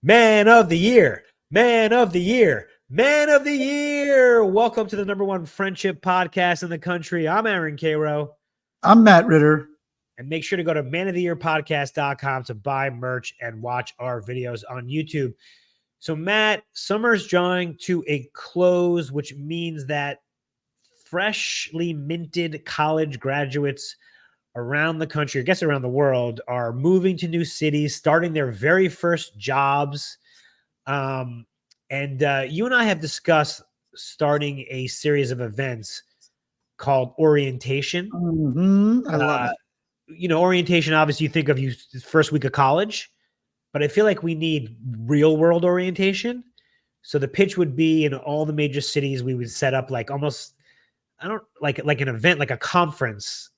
Man of the year, man of the year, man of the year. Welcome to the number one friendship podcast in the country. I'm Aaron Karo. I'm Matt Ritter. And make sure to go to manoftheyearpodcast.com to buy merch and watch our videos on YouTube. So, Matt, summer's drawing to a close, which means that freshly minted college graduates around the country, I guess around the world, are moving to new cities, starting their very first jobs. And you and I have discussed starting a series of events called orientation. I love it. You know, orientation, obviously, you think of you first week of college, but I feel like we need real world orientation. So the pitch would be in all the major cities, we would set up like almost, I don't like an event, like a conference,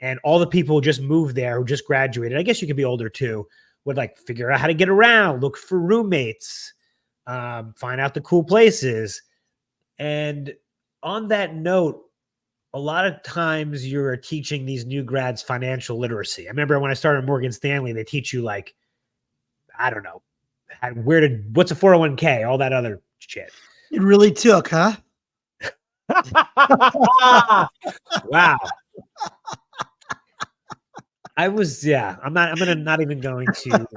and all the people who just moved there, who just graduated, I guess you could be older too, would like figure out how to get around, look for roommates, find out the cool places. And on that note, a lot of times you're teaching these new grads financial literacy. I remember when I started at Morgan Stanley, they teach you like, I don't know, what's a 401k, all that other shit. It really took, huh? Wow. I'm not even going to,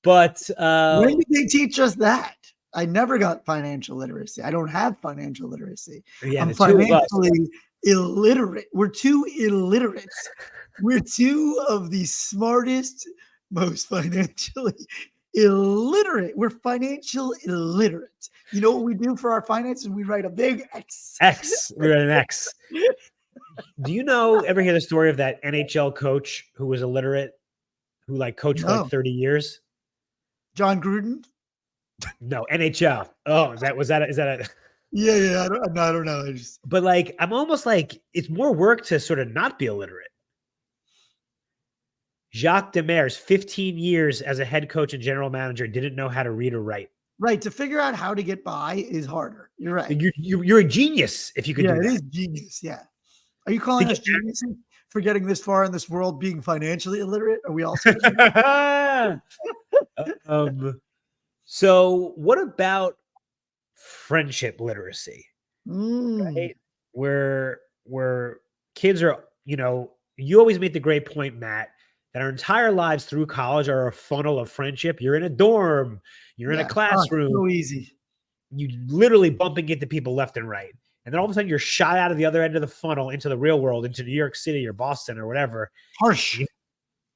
but when did they teach us that? I never got financial literacy. I don't have financial literacy. Yeah, I'm financially illiterate. We're two illiterates. We're two of the smartest, most financially illiterate. We're financial illiterate. You know what we do for our finances? We write a big X. We write an X. Do you ever hear the story of that NHL coach who was illiterate, who like coached for like 30 years? John Gruden? No, NHL. Oh, is that a Yeah. I don't know. But like, I'm almost like it's more work to sort of not be illiterate. Jacques Demers, 15 years as a head coach and general manager, didn't know how to read or write. Right. To figure out how to get by is harder. You're right. You're a genius if you could do that. Yeah, it is genius. Yeah. Are you calling us geniuses for getting this far in this world being financially illiterate? Are we also? So what about friendship literacy? Right? Where kids are, you always make the great point, Matt, that our entire lives through college are a funnel of friendship. You're in a dorm, you're in a classroom. So easy. You literally bumping into people left and right. And then all of a sudden you're shot out of the other end of the funnel into the real world, into New York City or Boston or whatever. Harsh.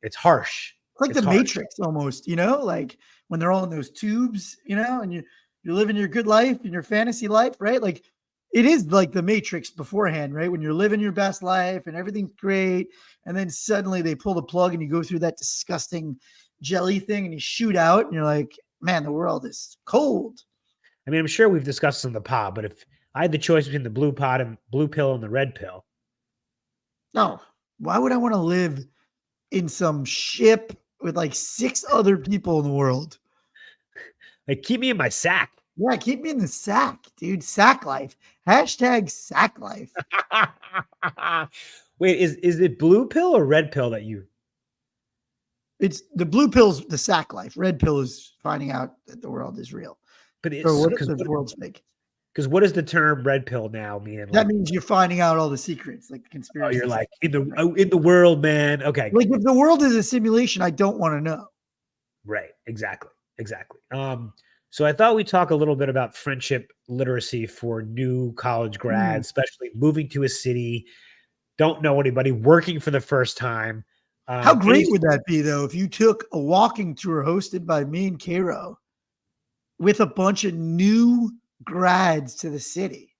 It's harsh. It's like the Matrix almost, like when they're all in those tubes, and you're living your good life and your fantasy life, right? Like it is like the Matrix beforehand, right? When you're living your best life and everything's great. And then suddenly they pull the plug and you go through that disgusting jelly thing and you shoot out and you're like, man, the world is cold. I mean, I'm sure we've discussed this in the pod, but if I had the choice between the blue pill and the red pill. No, why would I want to live in some ship with like 6 other people in the world? Like, keep me in my sack. Yeah, keep me in the sack, dude. Sack life. Hashtag sack life. Wait, is it blue pill or red pill that you? It's the blue pill's the sack life. Red pill is finding out that the world is real. But it's because the world's fake. Because what does the term red pill now mean? That means you're finding out all the secrets, like the conspiracy. Oh, you're like in the world, man. Okay. Like if the world is a simulation, I don't want to know. Right. Exactly. So I thought we'd talk a little bit about friendship literacy for new college grads, especially moving to a city, don't know anybody, working for the first time. How great would that be, though, if you took a walking tour hosted by me and Karo with a bunch of new grads to the city?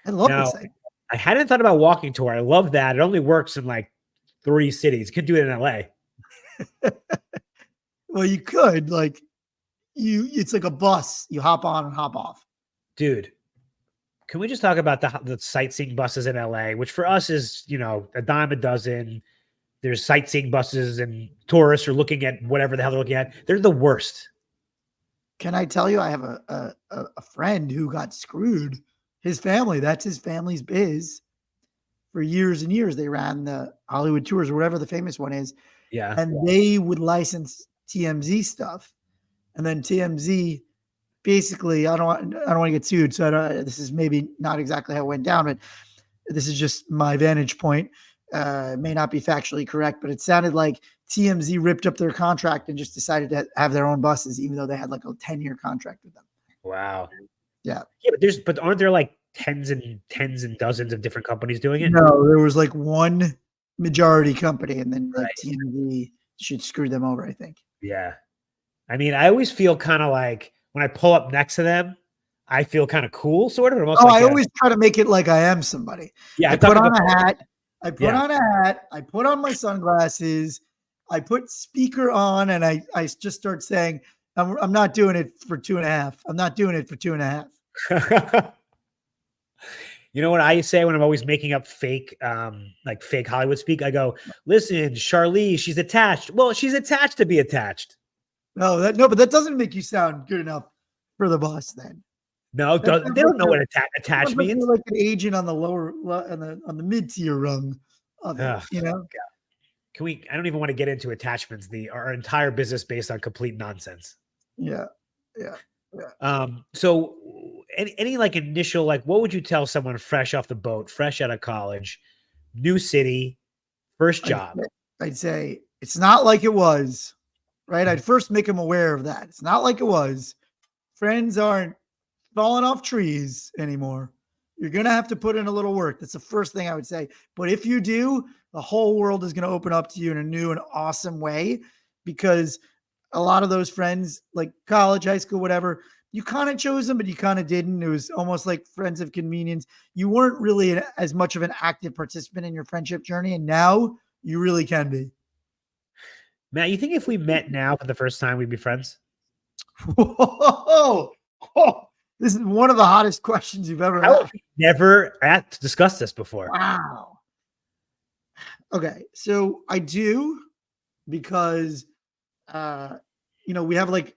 I love this idea. I hadn't thought about walking tour. I love that. It only works in like 3 cities. You could do it in LA. Well, you could. Like, it's like a bus. You hop on and hop off. Dude, can we just talk about the sightseeing buses in LA, which for us is, a dime a dozen. There's sightseeing buses and tourists are looking at whatever the hell they're looking at. They're the worst. Can I tell you, I have a friend who got screwed. His family, that's his family's biz. For years and years, they ran the Hollywood tours or whatever the famous one is. Yeah. And they would license TMZ stuff, and then TMZ basically, I don't want to get sued, so this is maybe not exactly how it went down, but this is just my vantage point. It may not be factually correct, but it sounded like TMZ ripped up their contract and just decided to have their own buses, even though they had like a 10-year contract with them. Wow. Yeah. Yeah, but aren't there like tens and dozens of different companies doing it? No, there was like one majority company, and then like Right. TMZ should screw them over, I think. Yeah. I mean, I always feel kind of like when I pull up next to them, I feel kind of cool, sort of. Oh, I always try to make it like I am somebody. Yeah, I put on a hat. I put on my sunglasses. I put speaker on, and I just start saying, I'm not doing it for 2.5. I'm not doing it for 2.5. You know what I say when I'm always making up fake Hollywood speak? I go, listen, Charlize, she's attached. Well, she's attached to be attached. No, but that doesn't make you sound good enough for the boss then. No, they don't know what attached means. Like an agent on the lower, on the mid-tier rung of it, you know? I don't even want to get into attachments. Our entire business based on complete nonsense. Yeah. So any like initial, like, what would you tell someone fresh off the boat, fresh out of college, new city, first job? I'd say it's not like it was, right? I'd first make them aware of that. It's not like it was. Friends aren't falling off trees anymore. You're going to have to put in a little work. That's the first thing I would say. But if you do, the whole world is going to open up to you in a new and awesome way, because a lot of those friends, like college, high school, whatever, you kind of chose them, but you kind of didn't. It was almost like friends of convenience. You weren't really as much of an active participant in your friendship journey. And now you really can be. Matt, you think if we met now for the first time, we'd be friends? Whoa. This is one of the hottest questions you've ever asked. Never discussed this before. Wow. Okay, so I do, because we have like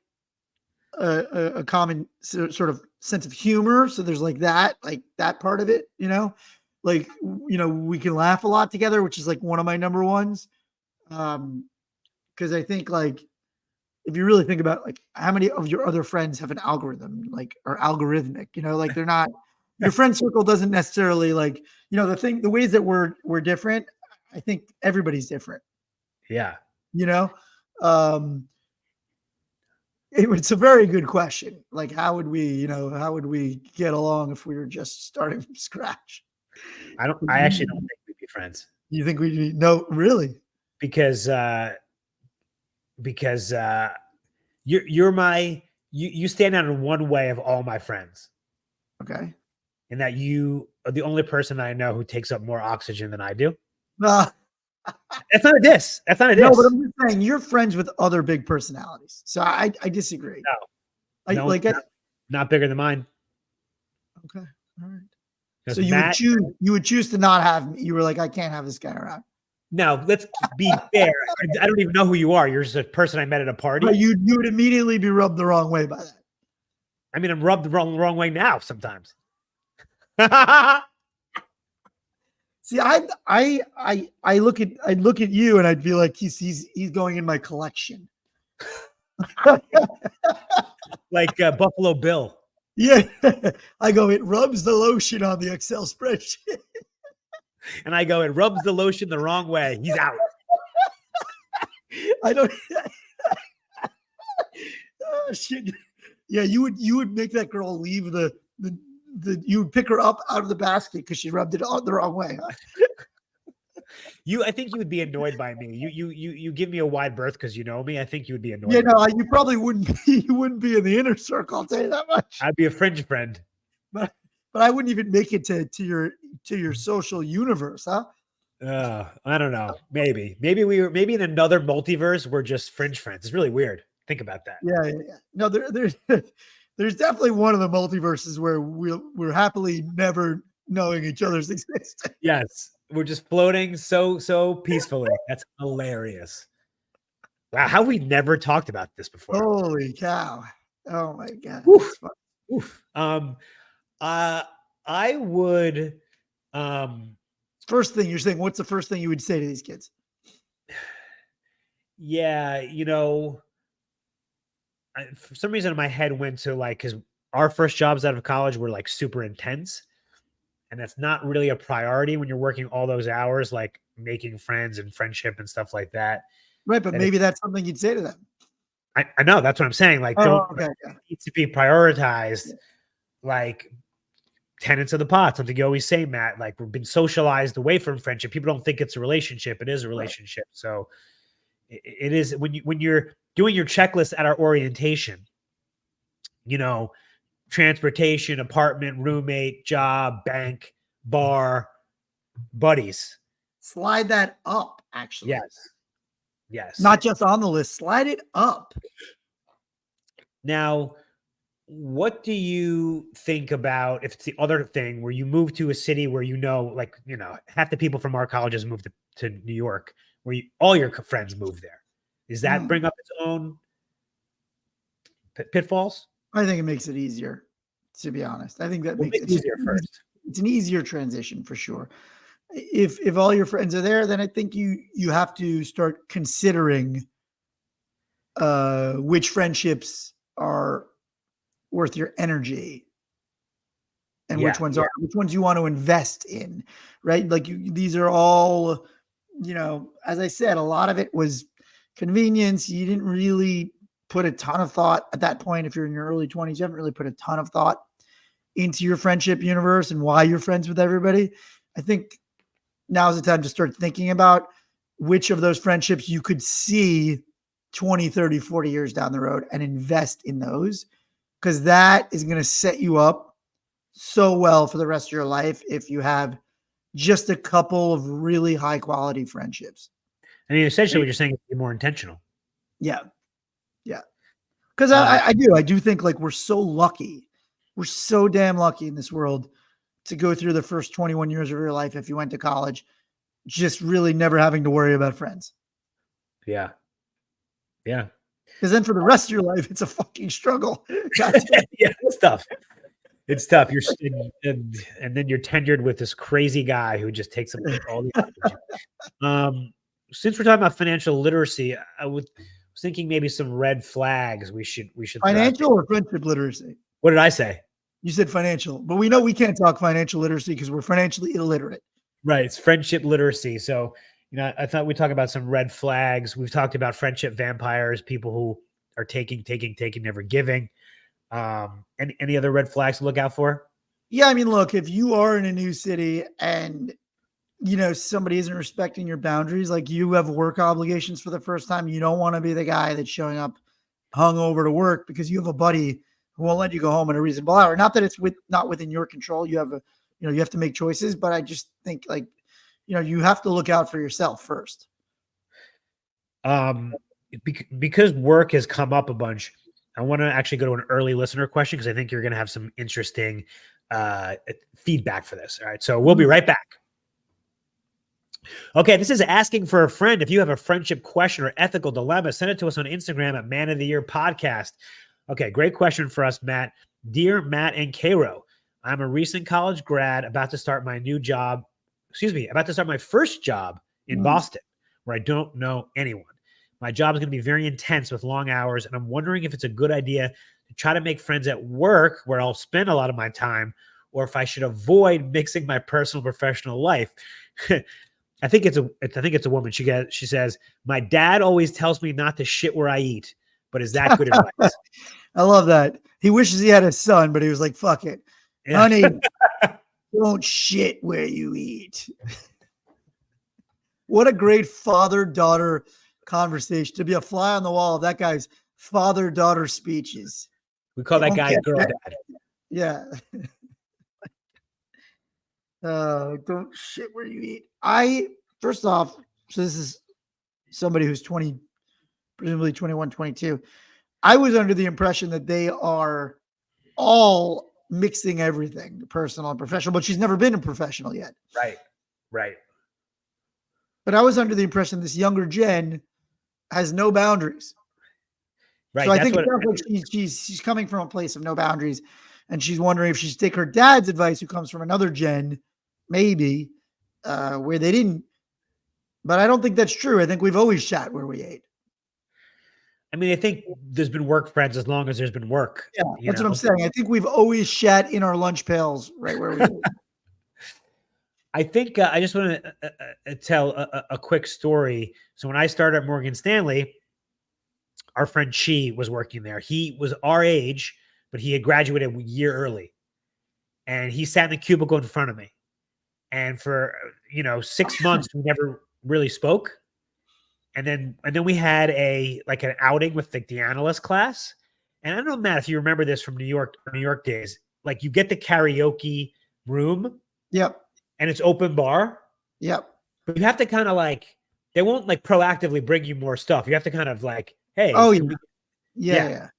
a common sort of sense of humor. So there's like that part of it, we can laugh a lot together, which is like one of my number ones. Because I think, like, if you really think about, like, how many of your other friends have an algorithm, like, or algorithmic, like they're not, your friend circle doesn't necessarily, like, the ways that we're different. I think everybody's different. Yeah. It's a very good question. Like, how would we get along if we were just starting from scratch? I actually don't think we'd be friends. You think we'd be? No, really? Because you stand out in one way of all my friends. Okay. And that you are the only person I know who takes up more oxygen than I do. That's not a diss. That's not a diss. No, but I'm just saying you're friends with other big personalities. So I disagree. Not bigger than mine. Okay. All right. So you would choose to not have me. You were like, I can't have this guy around. No, let's be fair. I don't even know who you are. You're just a person I met at a party. But you would immediately be rubbed the wrong way by that. I mean, I'm rubbed the wrong way now sometimes. See, I look at you and I'd be like, he's going in my collection. Like Buffalo Bill. Yeah. I go, it rubs the lotion on the Excel spreadsheet. And I go, it rubs the lotion the wrong way. He's out. I don't. Oh, shit. Yeah, you would make that girl leave you would pick her up out of the basket because she rubbed it the wrong way. Huh? I think you would be annoyed by me. You give me a wide berth because you know me. I think you would be annoyed. Yeah, no, you probably wouldn't be. You wouldn't be in the inner circle. I'll tell you that much. I'd be a fringe friend. But I wouldn't even make it to your social universe, huh? I don't know. Maybe in another multiverse we're just fringe friends. It's really weird. Think about that. Yeah. No, there's definitely one of the multiverses where we're happily never knowing each other's existence. Yes, we're just floating so peacefully. That's hilarious. Wow, how have we never talked about this before? Holy cow! Oh my god! Oof. Oof. I would. First thing you're saying, what's the first thing you would say to these kids? Yeah, for some reason my head went to like, because our first jobs out of college were like super intense, and that's not really a priority when you're working all those hours, like making friends and friendship and stuff like that. Right, but That it, maybe that's something you'd say to them. I know that's what I'm saying. Like, Oh, don't okay. it needs to be prioritized. Yeah. Like tenets of the pot, something you always say, Matt. Like we've been socialized away from friendship. People don't think it's a relationship. It is a Right. relationship. So it is when you're doing your checklist at our orientation, you know, transportation, apartment, roommate, job, bank, bar, buddies. Slide that up, actually. Yes. Yes. Not just on the list, slide it up. Now, what do you think about if it's the other thing where you move to a city where like, half the people from our colleges moved to New York, where all your friends move there? Does that bring up its own pitfalls? I think it makes it easier, to be honest. I think that What makes makes it it easier first? it's an easier transition for sure. If all your friends are there, then I think you have to start considering which friendships are worth your energy and Yeah. which ones you want to invest in, right? Like these are all, as I said, a lot of it was convenience. You didn't really put a ton of thought at that point. If you're in your early 20s, you haven't really put a ton of thought into your friendship universe and why you're friends with everybody. I think now's the time to start thinking about which of those friendships you could see 20, 30, 40 years down the road and invest in those, because that is going to set you up so well for the rest of your life if you have just a couple of really high quality friendships. I mean, essentially what you're saying is be more intentional. Yeah. Yeah. Because I do think like we're so lucky. We're so damn lucky in this world to go through the first 21 years of your life if you went to college, just really never having to worry about friends. Yeah. Yeah. Because then for the rest of your life, it's a fucking struggle. Yeah, it's tough. It's tough. And then you're tenured with this crazy guy who just takes up all the oxygen. Since we're talking about financial literacy, I was thinking maybe some red flags we should financial or friendship literacy. What did I say? You said financial, but we know we can't talk financial literacy because we're financially illiterate. Right. It's friendship literacy. So, I thought we'd talk about some red flags. We've talked about friendship vampires, people who are taking, never giving. Any other red flags to look out for? Yeah. I mean, look, if you are in a new city and, somebody isn't respecting your boundaries, like you have work obligations for the first time, you don't want to be the guy that's showing up hungover to work because you have a buddy who won't let you go home at a reasonable hour. Not that it's not within your control. You have you have to make choices, but I just think like, you have to look out for yourself first. Because work has come up a bunch, I want to actually go to an early listener question because I think you're going to have some interesting feedback for this. All right. So we'll be right back. Okay, this is asking for a friend. If you have a friendship question or ethical dilemma, send it to us on Instagram at Man of the Year Podcast. Okay, great question for us, Matt. Dear Matt and Karo, I'm a recent college grad about to start my first job in Boston where I don't know anyone. My job is going to be very intense with long hours, and I'm wondering if it's a good idea to try to make friends at work where I'll spend a lot of my time, or if I should avoid mixing my personal and professional life. I think it's a woman. She says, my dad always tells me not to shit where I eat, but is that good advice? I love that. He wishes he had a son, but he was like, fuck it. Yeah. Honey, don't shit where you eat. What a great father-daughter conversation, to be a fly on the wall of that guy's father-daughter speeches. We call that guy girl dad. Yeah. Don't shit where you eat. First off, so this is somebody who's 20, presumably 21, 22. I was under the impression that they are all mixing everything, personal and professional, but she's never been a professional yet. Right. But I was under the impression this younger Jen has no boundaries. Right. So I think it sounds like she's coming from a place of no boundaries, and she's wondering if she should take her dad's advice, who comes from another Jen, maybe, where they didn't. But I don't think that's true. I think we've always shat where we ate. I mean, I think there's been work friends as long as there's been work, Yeah, you that's what I'm know? saying. I think we've always shat in our lunch pails right where we live. I think I just want to tell a quick story. So when I started at Morgan Stanley, our friend Chi was working there. He was our age, but he had graduated a year early, and he sat in the cubicle in front of me. And for 6 months, we never really spoke. And then we had like an outing with like the analyst class. And I don't know, Matt, if you remember this from New York days. Like you get the karaoke room Yep. and it's open bar, Yep. but you have to kind of like they won't like proactively bring you more stuff. You have to kind of like, hey, Oh, can yeah. we? Yeah. Yeah. Yeah.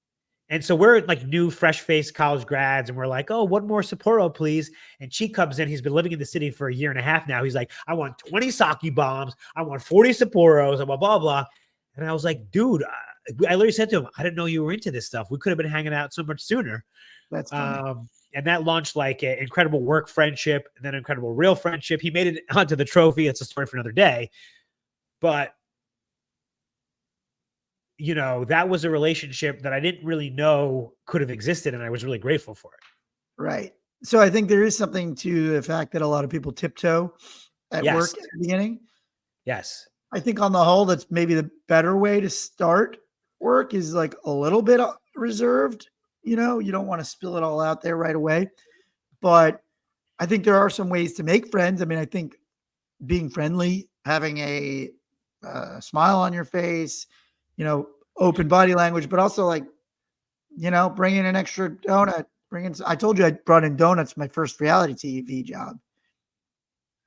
And so we're like new, fresh-faced college grads, and we're like, oh, one more Sapporo, please. And Chi comes in. He's been living in the city for a year and a half now. He's like, I want 20 sake bombs. I want 40 Sapporos, and blah, blah, blah. And I was like, dude, I literally said to him, I didn't know you were into this stuff. We could have been hanging out so much sooner. That's funny. And that launched like an incredible work friendship and then incredible real friendship. He made it onto the trophy. It's a story for another day. But that was a relationship that I didn't really know could have existed, and I was really grateful for it. Right. So I think there is something to the fact that a lot of people tiptoe at Yes. work at the beginning. Yes. I think on the whole, that's maybe the better way to start work is like a little bit reserved. You don't want to spill it all out there right away. But I think there are some ways to make friends. I mean, I think being friendly, having a smile on your face, open body language, but also like, bring in an extra donut. I told you I brought in donuts my first reality TV job.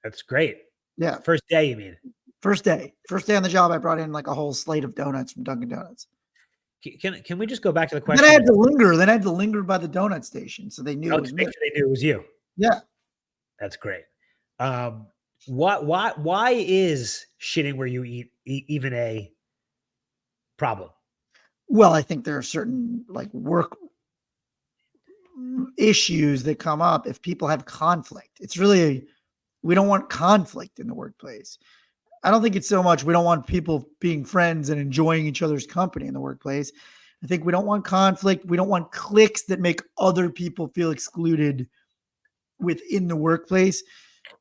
That's great. Yeah. First day, you mean? First day on the job, I brought in like a whole slate of donuts from Dunkin' Donuts. Can we just go back to the question? Then I had to linger. Then I had to linger by the donut station, so they knew it was me. Make sure they knew it was you. Yeah, that's great. Why is shitting where you eat even a problem? Well, I think there are certain like work issues that come up if people have conflict. It's really we don't want conflict in the workplace. I don't think it's so much we don't want people being friends and enjoying each other's company in the workplace. I think we don't want conflict. We don't want cliques that make other people feel excluded within the workplace.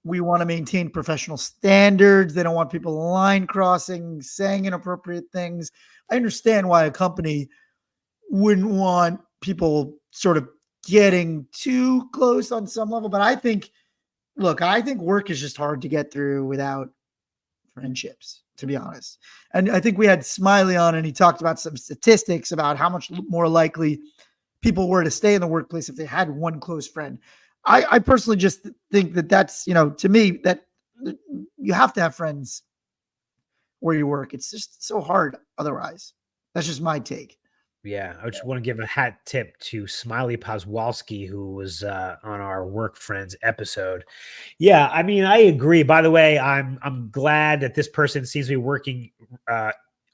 We want to maintain professional standards. They don't want people line crossing, saying inappropriate things. I understand why a company wouldn't want people sort of getting too close on some level, but I think work is just hard to get through without friendships, to be honest. And I think we had Smiley on and he talked about some statistics about how much more likely people were to stay in the workplace if they had one close friend. I personally just think that's, to me, that you have to have friends where you work. It's just so hard otherwise. That's just my take. Yeah, I just want to give a hat tip to Smiley Poswalski, who was on our Work Friends episode. Yeah, I mean, I agree. By the way, I'm glad that this person seems to be working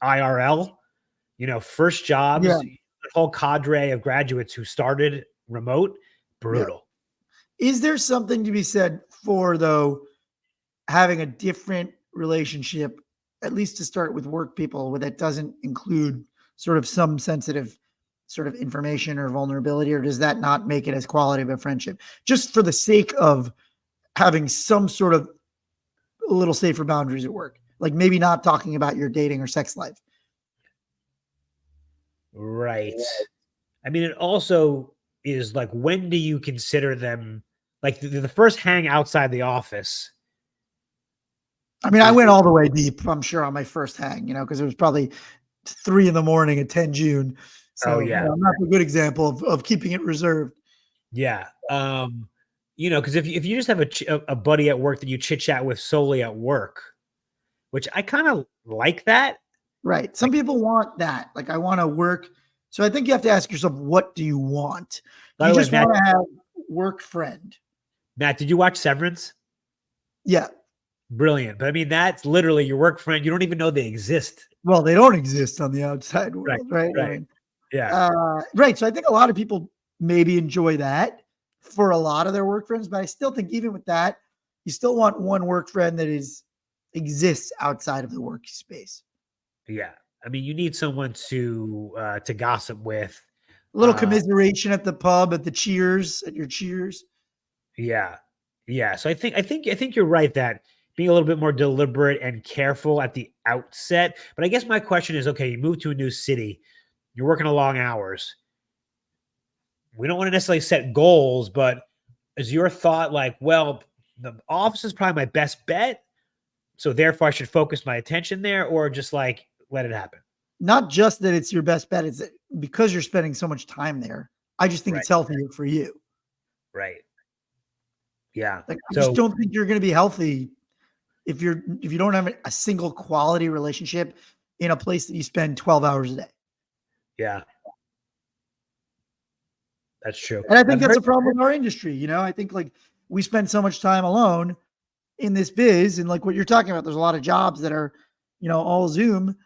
IRL. First jobs, Yeah. the whole cadre of graduates who started remote, brutal. Yeah. Is there something to be said for, though, having a different relationship, at least to start with work people, that doesn't include sort of some sensitive sort of information or vulnerability, or does that not make it as quality of a friendship? Just for the sake of having some sort of a little safer boundaries at work, like maybe not talking about your dating or sex life. Right. I mean, it also is like, when do you consider them like the first hang outside the office? I mean, I went all the way deep, I'm sure, on my first hang, because it was probably 3 a.m. at 10 June. So yeah, I'm not a good example of keeping it reserved. Yeah. Because if you just have a buddy at work that you chit chat with solely at work, which I kind of like that. Right. Some people want that. Like, I want to work. So I think you have to ask yourself, what do you want? Do you just want to have work friend? Matt, did you watch Severance? Yeah. Brilliant. But I mean, that's literally your work friend. You don't even know they exist. Well, they don't exist on the outside world, right? Right. I mean, yeah. Right. So I think a lot of people maybe enjoy that for a lot of their work friends, but I still think even with that, you still want one work friend that exists outside of the workspace. Yeah. I mean, you need someone to gossip with. A little commiseration at the pub, at your cheers. Yeah. Yeah. So I think you're right that being a little bit more deliberate and careful at the outset. But I guess my question is, okay, you move to a new city, you're working a long hours. We don't want to necessarily set goals, but is your thought like, well, the office is probably my best bet, so therefore I should focus my attention there, or just like let it happen? Not just that it's your best bet, it's that because you're spending so much time there. I just think Right. it's healthier for you. Right. Yeah. Like, I just So don't think you're going to be healthy if you don't have a single quality relationship in a place that you spend 12 hours a day. yeah, that's true. And I think I've that's heard. a problem in our industry. I think like we spend so much time alone in this biz, and like what you're talking about, there's a lot of jobs that are, all Zoom.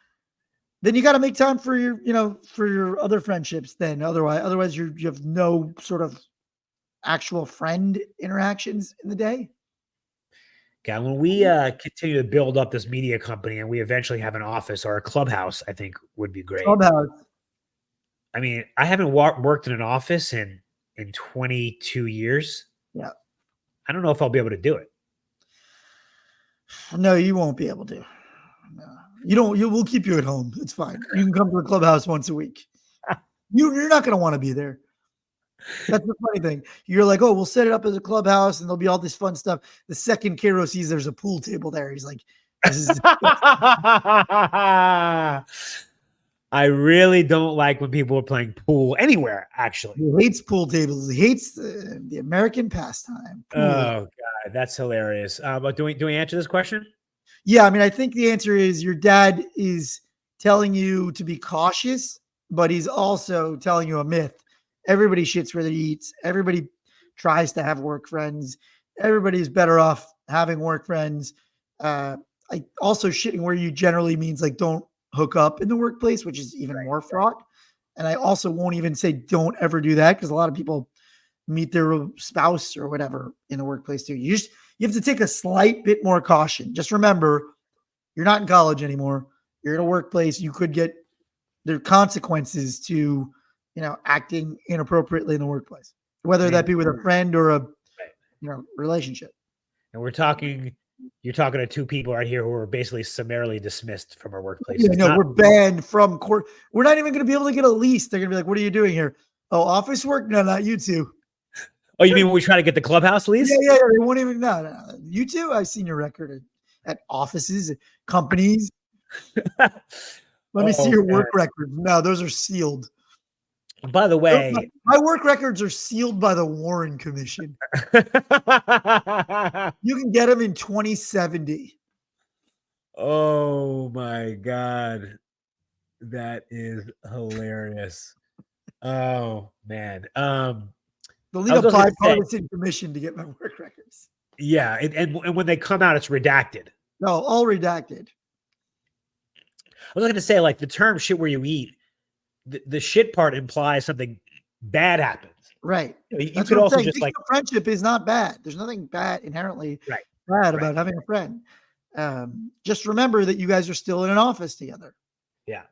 Then you got to make time for your other friendships. Then otherwise you have no sort of actual friend interactions in the day. Yeah, when we continue to build up this media company and we eventually have an office or a clubhouse, I think would be great. Clubhouse. I mean, I haven't worked in an office in 22 years. Yeah. I don't know if I'll be able to do it. No, you won't be able to. No. We'll keep you at home. It's fine. You can come to the clubhouse once a week. You're not going to want to be there. That's the funny thing. You're like, oh, we'll set it up as a clubhouse and there'll be all this fun stuff. The second Karo sees there's a pool table there, he's like, this is I really don't like when people are playing pool anywhere, actually. he hates pool tables. He hates the American pastime. Pool. Oh, God, that's hilarious. But do we answer this question? Yeah, I mean, I think the answer is your dad is telling you to be cautious, but he's also telling you a myth. Everybody shits where they eat. Everybody tries to have work friends. Everybody's better off having work friends. I also shitting where you generally means like don't hook up in the workplace, which is even more fraught. And I also won't even say don't ever do that because a lot of people meet their spouse or whatever in the workplace too. You have to take a slight bit more caution. Just remember, you're not in college anymore. You're in a workplace. You could get there are consequences to, acting inappropriately in the workplace, whether that be with a friend or a, relationship. And you're talking to two people right here who are basically summarily dismissed from our workplace. Yeah, no, we're banned from court. We're not even going to be able to get a lease. They're going to be like, what are you doing here? Oh, office work? No, not you two. Oh, you mean when we try to get the clubhouse lease? Yeah. They won't even, no. You two? I've seen your record at offices, at companies. Let me see your work records. No, those are sealed. By the way, my work records are sealed by the Warren Commission. You can get them in 2070. Oh my God. That is hilarious. Oh man. They'll need a bipartisan commission to get my work records. Yeah, and when they come out, it's redacted. No, all redacted. I was going to say, like, the term "shit where you eat," the shit part implies something bad happens. Right. You could also just like friendship is not bad. There's nothing bad inherently bad about having a friend. Just remember that you guys are still in an office together. Yeah.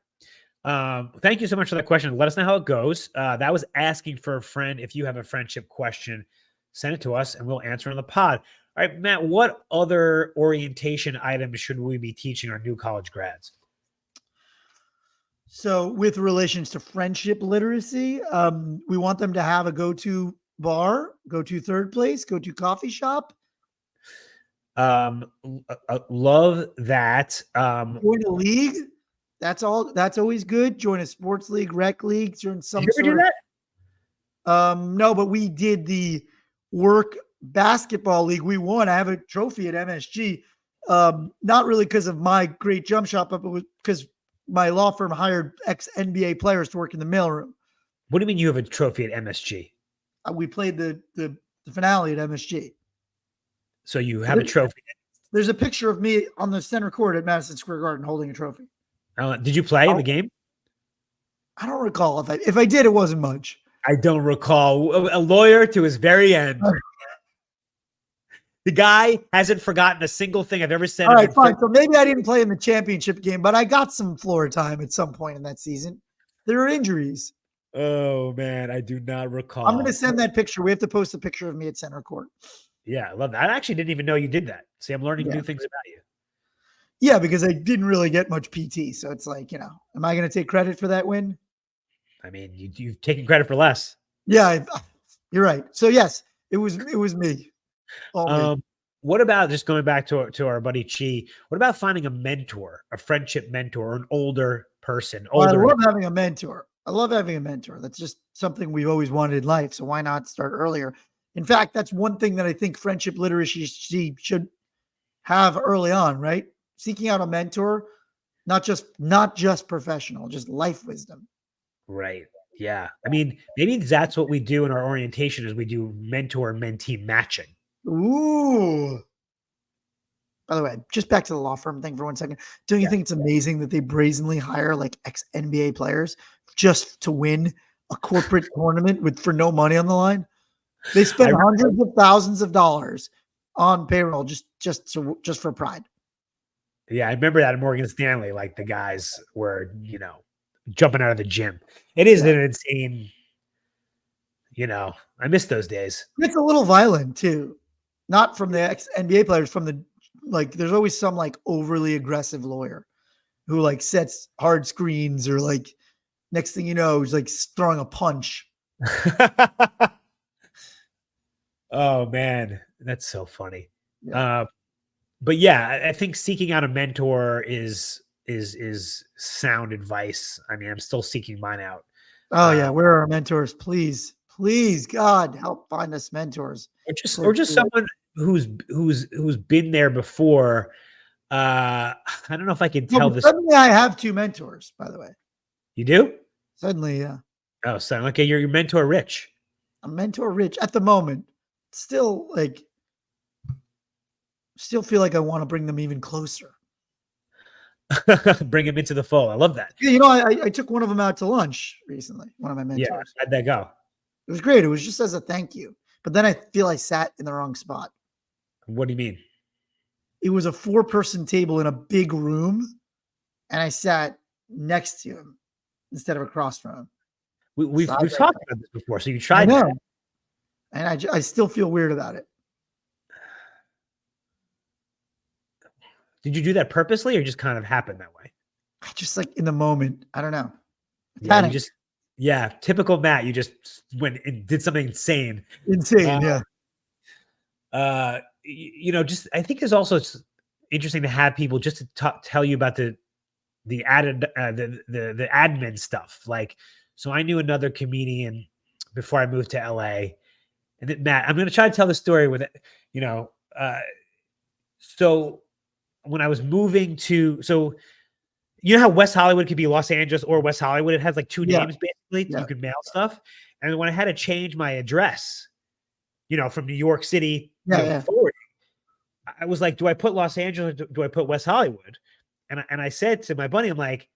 Thank you so much for that question. Let us know how it goes. That was asking for a friend. If you have a friendship question, send it to us and we'll answer on the pod. All right, Matt, what other orientation items should we be teaching our new college grads? So with relations to friendship literacy, we want them to have a go-to bar, go-to third place, go-to coffee shop. Love that. Join a league. That's all. That's always good. Join a sports league, rec league. Join some. Did you ever do that? No, but we did the work basketball league. We won. I have a trophy at MSG. Not really because of my great jump shot, but it was because my law firm hired ex-NBA players to work in the mailroom. What do you mean you have a trophy at MSG? We played the finale at MSG. So you have a trophy. There's a picture of me on the center court at Madison Square Garden holding a trophy. Did you play in the game? I don't recall. If I did, it wasn't much. I don't recall. A lawyer to his very end. The guy hasn't forgotten a single thing I've ever said. All right, fine. So maybe I didn't play in the championship game, but I got some floor time at some point in that season. There are injuries. Oh man, I do not recall. I'm going to send that picture. We have to post a picture of me at center court. Yeah, I love that. I actually didn't even know you did that. See, I'm learning new things about you. Yeah, because I didn't really get much PT. So it's like, am I going to take credit for that win? I mean, you've taken credit for less. Yeah, you're right. So yes, it was me. All me. What about just going back to our buddy Chi? What about finding a mentor, a friendship mentor, or an older person? Well, I love having a mentor. That's just something we've always wanted in life. So why not start earlier? In fact, that's one thing that I think friendship literacy should have early on, right? Seeking out a mentor, not just professional, just life wisdom. Right. Yeah. I mean, maybe that's what we do in our orientation is we do mentor mentee matching. Ooh. By the way, just back to the law firm thing for 1 second. Don't you think it's amazing that they brazenly hire like ex-NBA players just to win a corporate tournament for no money on the line? They spend hundreds of thousands of dollars on payroll just for pride. Yeah, I remember that at Morgan Stanley. Like the guys were, jumping out of the gym. It is an insane. I miss those days. It's a little violent too, not from the ex-NBA players. From the there's always some like overly aggressive lawyer who like sets hard screens or like next thing you know, he's like throwing a punch. Oh man, that's so funny. Yeah. But yeah, I think seeking out a mentor is sound advice. I mean, I'm still seeking mine out. Oh yeah, where are our mentors? Please, God, help find us mentors. Or just someone who's been there before. I don't know if I can tell this. Suddenly, I have 2 mentors. By the way, you do. Suddenly, yeah. Oh, so okay, you're your mentor rich. I'm mentor rich at the moment. Still feel like I want to bring them even closer. Bring him into the fold. I love that. Yeah, I took one of them out to lunch recently. One of my mentors. Yeah, how'd that go? It was great. It was just as a thank you. But then I feel I sat in the wrong spot. What do you mean? It was a 4-person table in a big room, and I sat next to him instead of across from him. We've talked about this before, so you tried that. And I still feel weird about it. Did you do that purposely or just kind of happened that way? Just like in the moment. I don't know. Typical Matt. You just went and did something insane. Yeah. Just I think it's also interesting to have people just to tell you about the admin stuff. Like, so I knew another comedian before I moved to LA, and then Matt, I'm going to try to tell the story with it. So when I was moving to, you know how West Hollywood could be Los Angeles or West Hollywood? It has like 2 names basically. You could mail stuff. And when I had to change my address, from New York City forward, I was like, do I put Los Angeles? Do I put West Hollywood? And I said to my buddy, I'm like,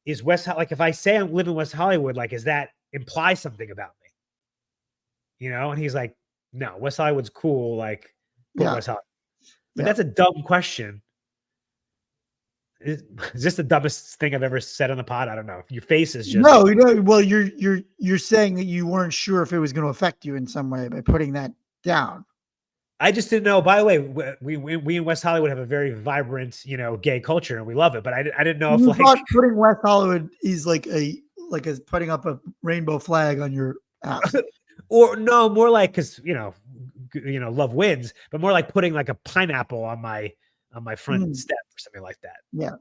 is West, like if I say I'm living in West Hollywood, like, does that imply something about me? And he's like, no, West Hollywood's cool. Like, put West Hollywood. But that's a dumb question. Is this the dumbest thing I've ever said on the pod? I don't know. Your face is just no. Well, you're saying that you weren't sure if it was going to affect you in some way by putting that down. I just didn't know. By the way, we in West Hollywood have a very vibrant, gay culture, and we love it. But I didn't know if putting West Hollywood is like putting up a rainbow flag on your house, or no, more like because love wins, but more like putting like a pineapple on my front step or something like that. Yeah.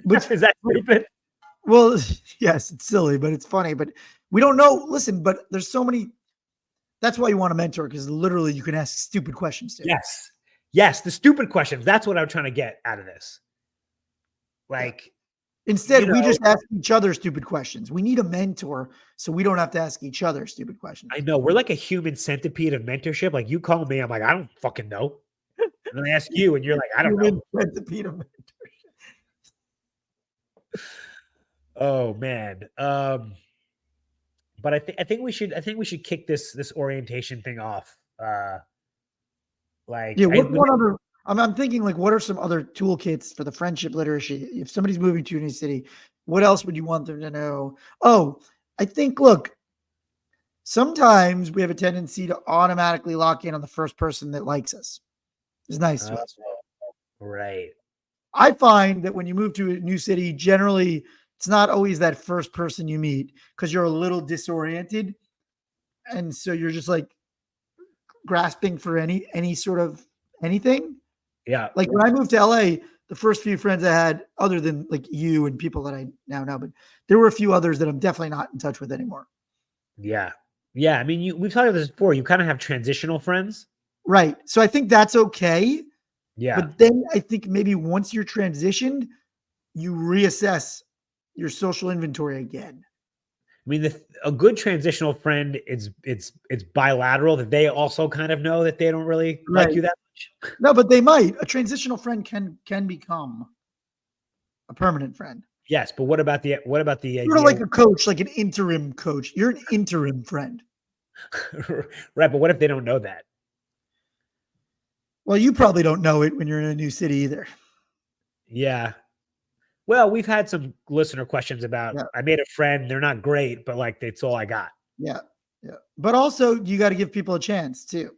But is that stupid? Well, yes, it's silly, but it's funny. But we don't know. Listen, but there's so many. That's why you want a mentor, because literally you can ask stupid questions to. Yes, the stupid questions. That's what I'm trying to get out of this. Like, instead, we just ask each other stupid questions. We need a mentor so we don't have to ask each other stupid questions. I know. We're like a human centipede of mentorship. Like, you call me, I'm like, I don't fucking know. And then I ask you, and you're like, I don't know. Centipede of mentorship. Oh man. But I think we should kick this orientation thing off. Like, Yeah. What other? I'm thinking like, what are some other toolkits for the friendship literacy? If somebody's moving to a new city, what else would you want them to know? Oh, I think, look, sometimes we have a tendency to automatically lock in on the first person that likes us, is nice to us. right. I find that when you move to a new city, generally it's not always that first person you meet because you're a little disoriented. And so you're just like grasping for any sort of anything. Yeah. Like when I moved to LA, the first few friends I had, other than like you and people that I now know, but there were a few others that I'm definitely not in touch with anymore. Yeah. Yeah. I mean, we've talked about this before. You kind of have transitional friends. Right. So I think that's okay. Yeah. But then I think maybe once you're transitioned, you reassess your social inventory again. I mean, a good transitional friend, it's bilateral, that they also kind of know that they don't really like Right. you that much. No, but they might. A transitional friend can become a permanent friend. Yes, but what about the Sort of idea? like a coach, like an interim coach. You're an interim friend. Right, but what if they don't know that? Well, you probably don't know it when you're in a new city either. Yeah. Well, we've had some listener questions about, Yeah. I made a friend, they're not great, but like that's all I got. Yeah. Yeah. But also you got to give people a chance too.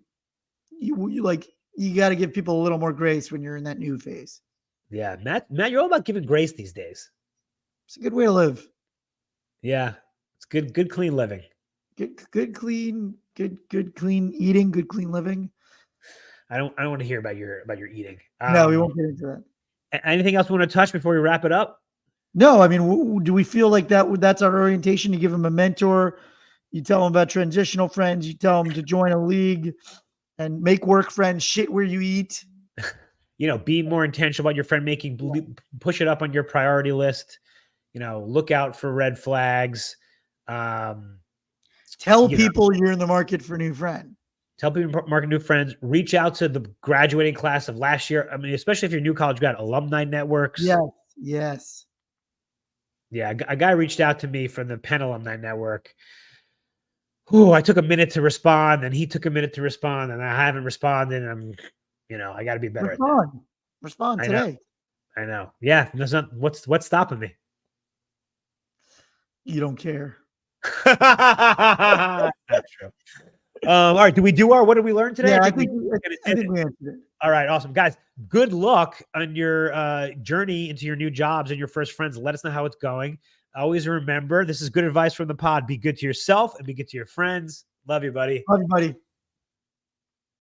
You like you got to give people a little more grace when you're in that new phase. Yeah, Matt, you're all about giving grace these days. It's a good way to live. Yeah. It's good clean living. Good clean eating, good clean living. I don't want to hear about your eating. No, we won't get into that. Anything else we want to touch before we wrap it up? No, I mean, do we feel like that's our orientation? You give them a mentor, you tell them about transitional friends, you tell them to join a league and make work friends, shit where you eat. Be more intentional about your friend making, push it up on your priority list. Look out for red flags. Tell You know, people you're in the market for a new friend. tell people market new friends. Reach out to the graduating class of last year. I mean, especially if you're new college grad, alumni networks. Yes, yes. Yeah, a guy reached out to me from the Penn Alumni Network. Who I took a minute to respond, and he took a minute to respond, and I haven't responded. And I got to be better at that. Respond I know. today. I know. Yeah, there's not. What's stopping me? You don't care. That's true. All right. Do we do what did we learn today? Yeah, I I think we answered it. All right. Awesome. Guys, good luck on your journey into your new jobs and your first friends. Let us know how it's going. Always remember, this is good advice from the pod. Be good to yourself and be good to your friends. Love you, buddy. Love you, buddy.